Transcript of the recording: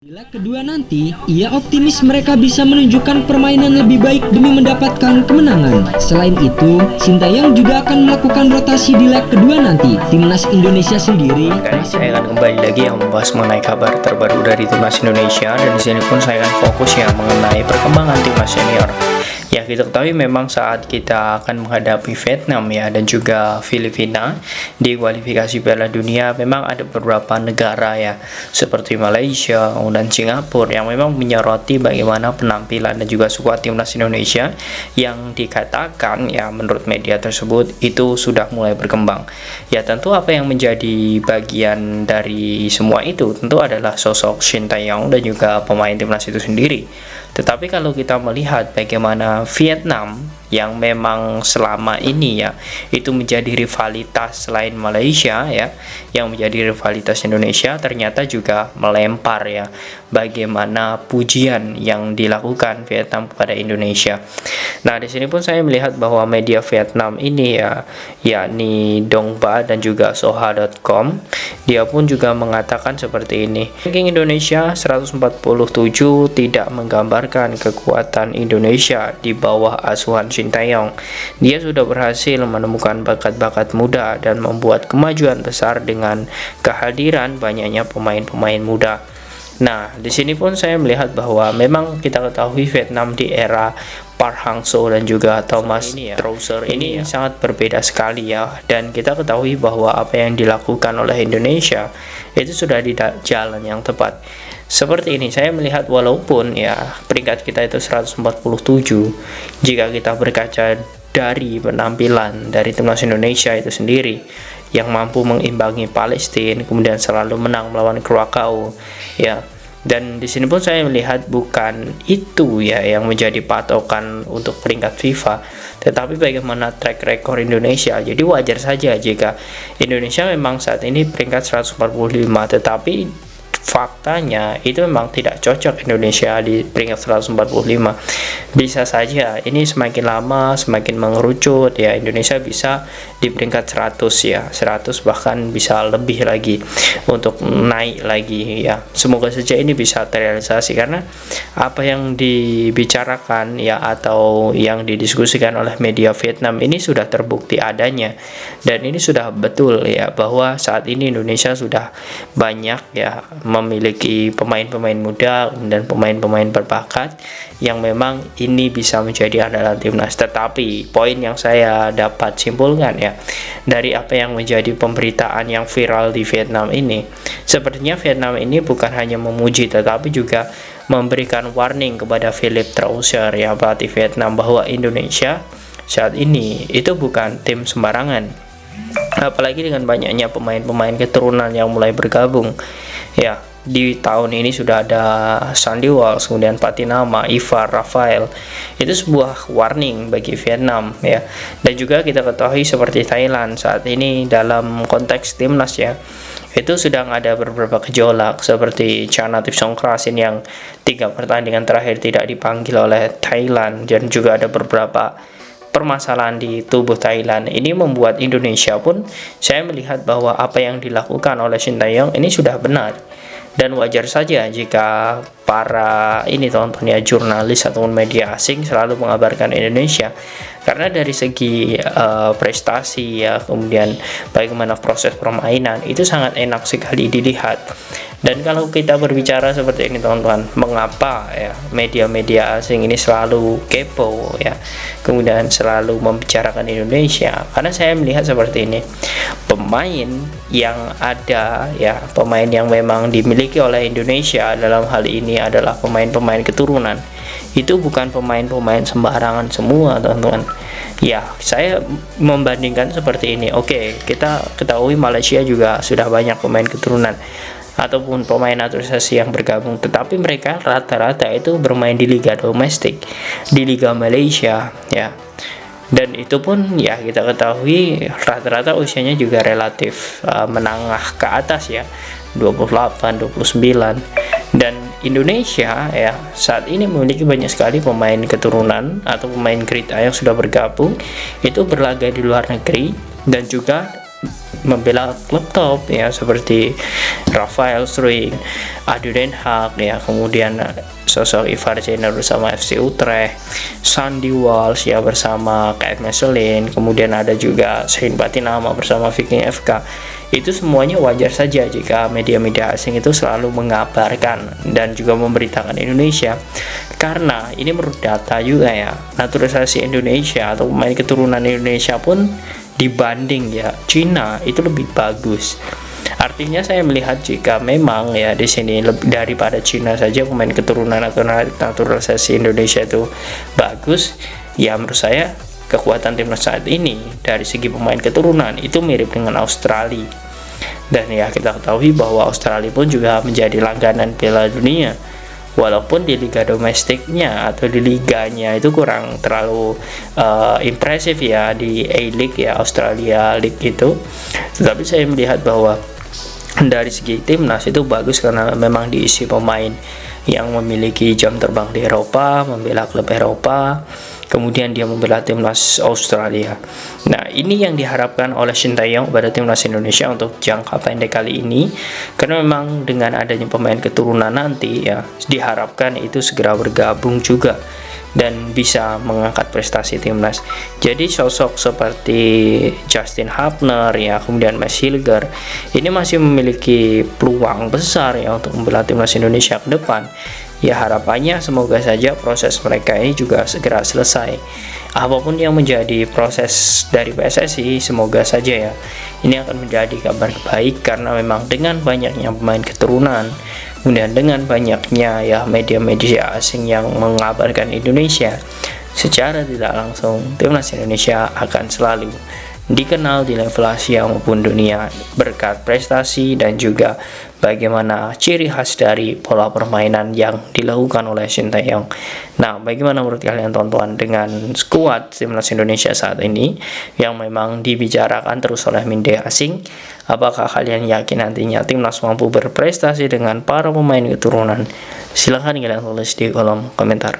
Di leg kedua nanti, ia optimis mereka bisa menunjukkan permainan lebih baik demi mendapatkan kemenangan. Selain itu, Sintayong juga akan melakukan rotasi di leg kedua nanti. Timnas Indonesia sendiri Saya akan kembali lagi yang membahas mengenai kabar terbaru dari Timnas Indonesia, dan di sini pun saya akan fokus ya mengenai perkembangan timnas senior. Ya, kita ketahui memang saat kita akan menghadapi Vietnam ya dan juga Filipina di kualifikasi Piala Dunia, memang ada beberapa negara ya seperti Malaysia dan Singapura yang memang menyoroti bagaimana penampilan dan juga skuad timnas Indonesia yang dikatakan ya menurut media tersebut itu sudah mulai berkembang. Ya, tentu apa yang menjadi bagian dari semua itu tentu adalah sosok Sintayong dan juga pemain timnas itu sendiri. Tetapi kalau kita melihat bagaimana Vietnam yang memang selama ini ya itu menjadi rivalitas selain Malaysia ya, yang menjadi rivalitas Indonesia, ternyata juga melempar ya bagaimana pujian yang dilakukan Vietnam kepada Indonesia. Nah, di sini pun saya melihat bahwa media Vietnam ini ya, yakni Dong Ba dan juga Soha.com, dia pun juga mengatakan seperti ini. Ranking Indonesia 147 tidak menggambarkan kekuatan Indonesia di bawah asuhan Sintayong. Dia sudah berhasil menemukan bakat-bakat muda dan membuat kemajuan besar dengan kehadiran banyaknya pemain-pemain muda. Nah, di sini pun saya melihat bahwa memang kita ketahui Vietnam di era Park Hang-seo dan juga Thomas Trauzer ini sangat berbeda sekali ya, dan kita ketahui bahwa apa yang dilakukan oleh Indonesia itu sudah di jalan yang tepat. Seperti ini saya melihat, walaupun ya peringkat kita itu 147, jika kita berkaca dari penampilan dari timnas Indonesia itu sendiri yang mampu mengimbangi Palestina, kemudian selalu menang melawan Krakau ya. Dan di sini pun saya melihat bukan itu ya yang menjadi patokan untuk peringkat FIFA, tetapi bagaimana track record Indonesia. Jadi wajar saja jika Indonesia memang saat ini peringkat 145, tetapi faktanya itu memang tidak cocok Indonesia di peringkat 145. Bisa saja ini semakin lama semakin mengerucut ya, Indonesia bisa di peringkat 100 ya, 100 bahkan bisa lebih lagi untuk naik lagi ya. Semoga saja ini bisa terrealisasi, karena apa yang dibicarakan ya atau yang didiskusikan oleh media Vietnam ini sudah terbukti adanya, dan ini sudah betul ya bahwa saat ini Indonesia sudah banyak ya memiliki pemain-pemain muda dan pemain-pemain berbakat yang memang ini bisa menjadi andalan timnas. Tetapi poin yang saya dapat simpulkan ya dari apa yang menjadi pemberitaan yang viral di Vietnam ini, sepertinya Vietnam ini bukan hanya memuji tetapi juga memberikan warning kepada Philippe Trauzer ya, pelatih Vietnam, bahwa Indonesia saat ini itu bukan tim sembarangan, apalagi dengan banyaknya pemain-pemain keturunan yang mulai bergabung ya. Di tahun ini sudah ada Sandy Walsh, kemudian Patinama, Ivar, Rafael. Itu sebuah warning bagi Vietnam ya. Dan juga kita ketahui seperti Thailand saat ini dalam konteks timnas ya, itu sedang ada beberapa gejolak seperti Chanathip Songkrasin yang 3 pertandingan terakhir tidak dipanggil oleh Thailand, dan juga ada beberapa permasalahan di tubuh Thailand. Ini membuat Indonesia pun saya melihat bahwa apa yang dilakukan oleh Sintayong ini sudah benar, dan wajar saja jika para jurnalis ataupun media asing selalu mengabarkan Indonesia, karena dari segi prestasi ya, kemudian bagaimana proses permainan itu sangat enak sekali dilihat. Dan kalau kita berbicara seperti ini teman-teman, mengapa ya media-media asing ini selalu kepo ya, kemudian selalu membicarakan Indonesia? Karena saya melihat seperti ini, pemain yang ada ya, pemain yang memang dimiliki oleh Indonesia dalam hal ini adalah pemain-pemain keturunan, itu bukan pemain-pemain sembarangan semua teman-teman ya. Saya membandingkan seperti ini, oke, kita ketahui Malaysia juga sudah banyak pemain keturunan ataupun pemain naturalisasi yang bergabung, tetapi mereka rata-rata itu bermain di liga domestik, di liga Malaysia ya. Dan itu pun ya kita ketahui rata-rata usianya juga relatif menengah ke atas ya, 28, 29. Dan Indonesia ya saat ini memiliki banyak sekali pemain keturunan atau pemain grade A yang sudah bergabung, itu berlaga di luar negeri dan juga membela klub top ya seperti Rafael Struijk, Ado Den Haag ya, kemudian sosok Ivar Jenner bersama FC Utrecht, Sandy Walsh ya bersama KF Mechelen, kemudian ada juga Sein Patinama bersama Viking FK. Itu semuanya wajar saja jika media-media asing itu selalu mengabarkan dan juga memberitakan Indonesia, karena ini menurut data juga ya, naturalisasi Indonesia atau pemain keturunan Indonesia pun dibanding ya Cina itu lebih bagus. Artinya saya melihat jika memang ya di sini lebih daripada Cina saja pemain keturunan atau naturalisasi Indonesia itu bagus, ya menurut saya kekuatan timnas saat ini dari segi pemain keturunan itu mirip dengan Australia. Dan ya kita ketahui bahwa Australia pun juga menjadi langganan Piala Dunia, walaupun di liga domestiknya atau di liganya itu kurang terlalu impresif ya, di A-League ya, Australia League itu. Tetapi saya melihat bahwa dari segi timnas itu bagus karena memang diisi pemain yang memiliki jam terbang di Eropa, membela klub Eropa, kemudian dia membela timnas Australia. Nah, ini yang diharapkan oleh Shin Tae-yong pada timnas Indonesia untuk jangka pendek kali ini, karena memang dengan adanya pemain keturunan nanti ya diharapkan itu segera bergabung juga dan bisa mengangkat prestasi timnas. Jadi sosok seperti Justin Hapner ya, kemudian Max Hilger ini masih memiliki peluang besar ya untuk membela timnas Indonesia ke depan. Ya harapannya semoga saja proses mereka ini juga segera selesai. Apapun yang menjadi proses dari PSSI, semoga saja ya ini akan menjadi kabar baik, karena memang dengan banyaknya pemain keturunan, kemudian dengan banyaknya ya media-media asing yang mengabarkan Indonesia, secara tidak langsung timnas Indonesia akan selalu dikenal di level Asia maupun dunia berkat prestasi dan juga bagaimana ciri khas dari pola permainan yang dilakukan oleh Shin Tae-yong. Nah, bagaimana menurut kalian tonton dengan skuad timnas Indonesia saat ini yang memang dibicarakan terus oleh media asing? Apakah kalian yakin nantinya timnas mampu berprestasi dengan para pemain keturunan? Silahkan kalian tulis di kolom komentar.